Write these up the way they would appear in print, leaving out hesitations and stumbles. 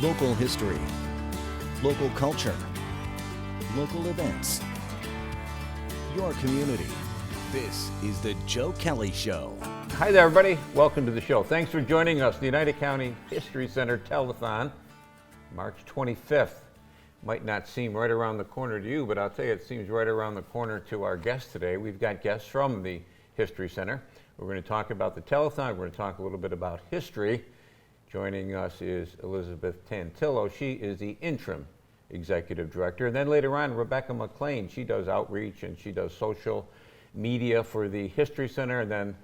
Local history, local culture, local events, your community. This is the Joe Kelly Show. Hi there, everybody. Welcome to the show. Thanks for joining us. The United County History Center Telethon, March 25th. Might not seem right around the corner to you, but I'll tell you, it seems right around the corner to our guests today. We've got guests from the History Center. We're going to talk about the telethon. We're going to talk a little bit about history. Joining us is Elizabeth Tantillo. She is the interim executive director. And then later on, Rebecca McLean. She does outreach and she does social media for the History Center. And then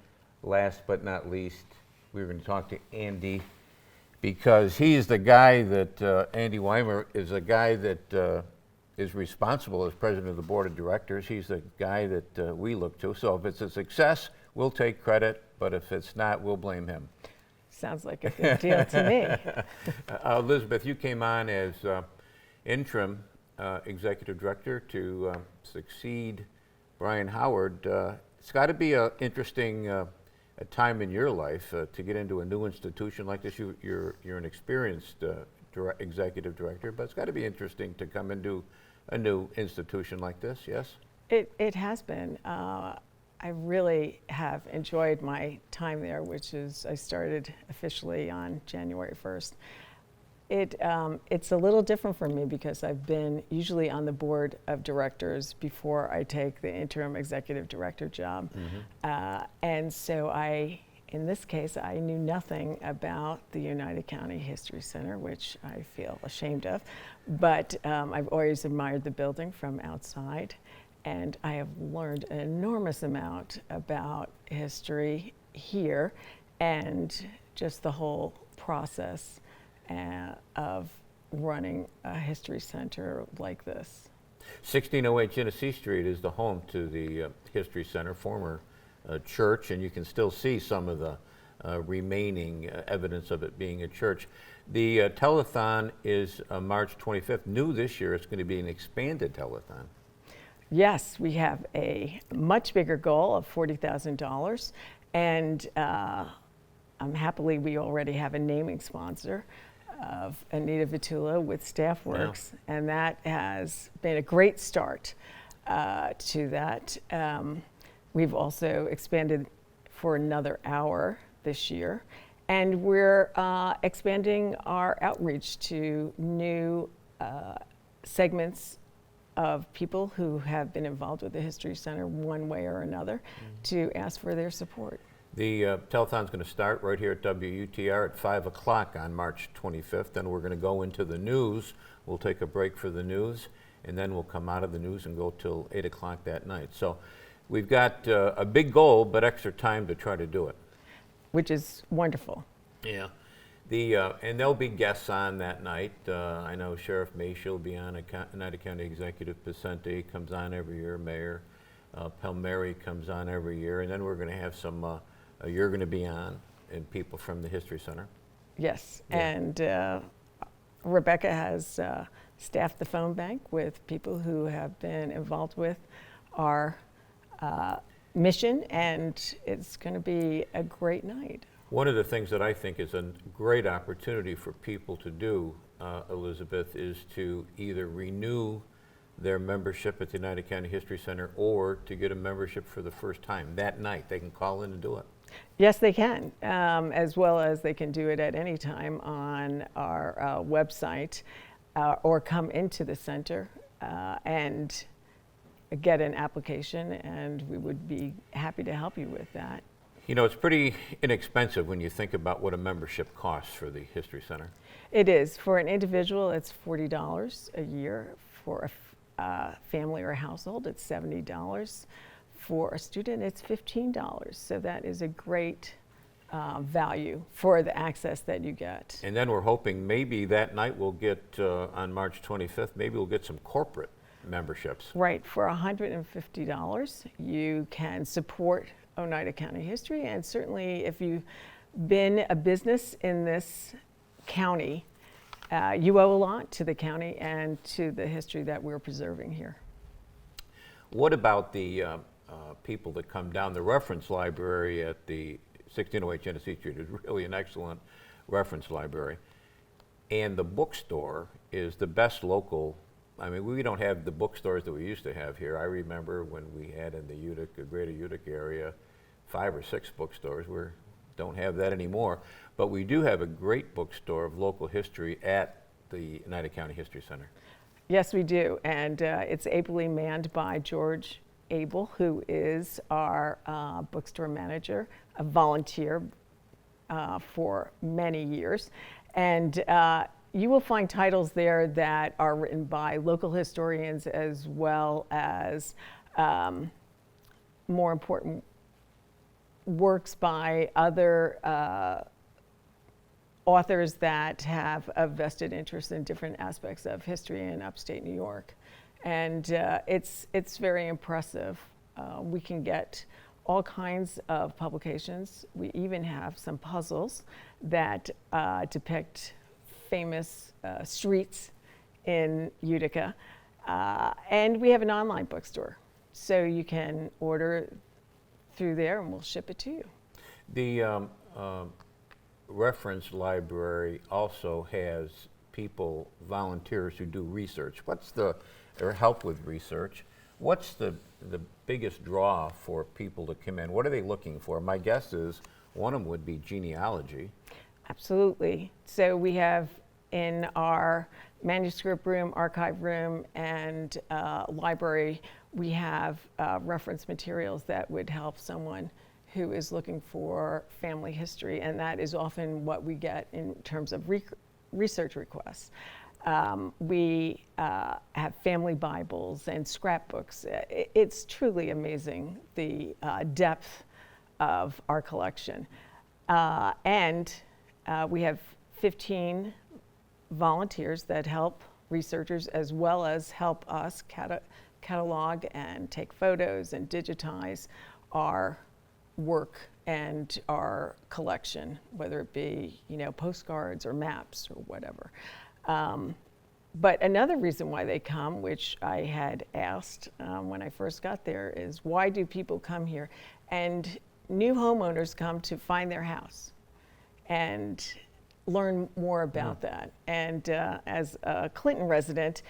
last but not least, we're going to talk to Andy, because he's the guy that, Andy Weimer is a guy that is responsible as president of the board of directors. He's the guy that we look to. So if it's a success, we'll take credit, but if it's not, we'll blame him. Sounds like a good deal to me. Elizabeth, you came on as interim executive director to succeed Brian Howard. It's got to be an interesting a time in your life to get into a new institution like this. You're an experienced executive director, but it's got to be interesting to come into a new institution like this, yes? It has been. I really have enjoyed my time there, which is, I started officially on January 1st. It's a little different for me because I've been usually on the board of directors before I take the interim executive director job. Mm-hmm. And so in this case, I knew nothing about the United County History Center, which I feel ashamed of. But I've always admired the building from outside. And I have learned an enormous amount about history here and just the whole process of running a history center like this. 1608 Genesee Street is the home to the History Center, former church, and you can still see some of the remaining evidence of it being a church. The telethon is March 25th. New this year, it's going to be an expanded telethon. Yes, we have a much bigger goal of $40,000, and happily we already have a naming sponsor of Anita Vitula with StaffWorks, wow. And that has been a great start to that. We've also expanded for another hour this year, and we're expanding our outreach to new segments of people who have been involved with the History Center one way or another, to ask for their support. The telethon's going to start right here at WUTR at 5 o'clock on March 25th. Then we're going to go into the news. We'll take a break for the news, and then we'll come out of the news and go till 8 o'clock that night. So we've got a big goal, but extra time to try to do it. Which is wonderful. Yeah. And there'll be guests on that night. I know Sheriff Maciel will be on, United County Executive Pacente comes on every year, Mayor Palmieri comes on every year, and then we're going to have some, you're going to be on, and people from the History Center. Yes, yeah. And Rebecca has staffed the phone bank with people who have been involved with our mission, and it's going to be a great night. One of the things that I think is a great opportunity for people to do, Elizabeth, is to either renew their membership at the United County History Center or to get a membership for the first time that night. They can call in and do it. Yes, they can, as well as they can do it at any time on our website or come into the center and get an application, and we would be happy to help you with that. You know, it's pretty inexpensive when you think about what a membership costs for the History Center. It is. For an individual, it's $40 a year. For a family or a household, it's $70. For a student, it's $15. So that is a great value for the access that you get. And then we're hoping maybe that night we'll get, on March 25th, maybe we'll get some corporate memberships. Right. For $150, you can support Oneida County history, and certainly if you've been a business in this county, you owe a lot to the county and to the history that we're preserving here. What about the people that come down? The reference library at the 1608 Genesee Street is really an excellent reference library. And the bookstore is the best local. I mean, we don't have the bookstores that we used to have here. I remember when we had in the Utica, greater Utica area, 5 or 6 bookstores. We don't have that anymore. But we do have a great bookstore of local history at the Oneida County History Center. Yes, we do. And it's ably manned by George Abel, who is our bookstore manager, a volunteer for many years. And you will find titles there that are written by local historians as well as more important works by other authors that have a vested interest in different aspects of history in upstate New York. And it's very impressive. We can get all kinds of publications. We even have some puzzles that depict famous streets in Utica. And we have an online bookstore. So you can order through there and we'll ship it to you. The reference library also has people, volunteers who do research. Or help with research. What's the biggest draw for people to come in? What are they looking for? My guess is one of them would be genealogy. Absolutely. So we have in our manuscript room, archive room, and library, we have reference materials that would help someone who is looking for family history, and that is often what we get in terms of research requests. We have family Bibles and scrapbooks. It's truly amazing, the depth of our collection. And we have 15 volunteers that help researchers as well as help us catalog and take photos and digitize our work and our collection, whether it be, postcards or maps or whatever. But another reason why they come, which I had asked when I first got there, is why do people come here? And new homeowners come to find their house and learn more about that. And as a Clinton resident,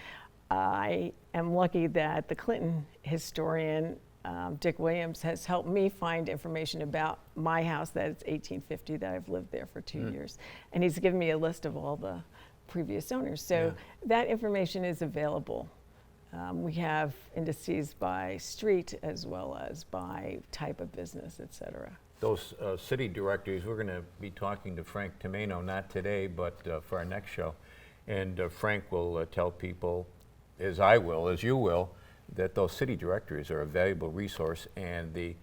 I am lucky that the Clinton historian, Dick Williams, has helped me find information about my house that it's 1850, that I've lived there for 2 years. And he's given me a list of all the previous owners. So that information is available. We have indices by street as well as by type of business, et cetera. Those city directories, we're going to be talking to Frank Tomeno, not today, but for our next show. And Frank will tell people, as I will, as you will, that those city directories are a valuable resource, and the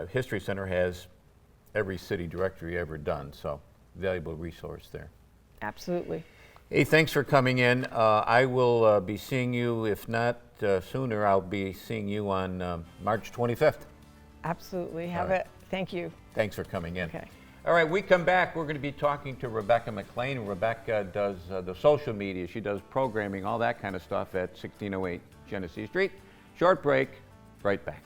History Center has every city directory ever done, so valuable resource there. Absolutely. Hey, thanks for coming in. I will be seeing you, if not sooner, I'll be seeing you on March 25th. Absolutely. Thank you. Thanks for coming in. Okay. All right, we come back, we're going to be talking to Rebecca McLean. Rebecca does the social media, she does programming, all that kind of stuff at 1608 Genesee Street. Short break, right back.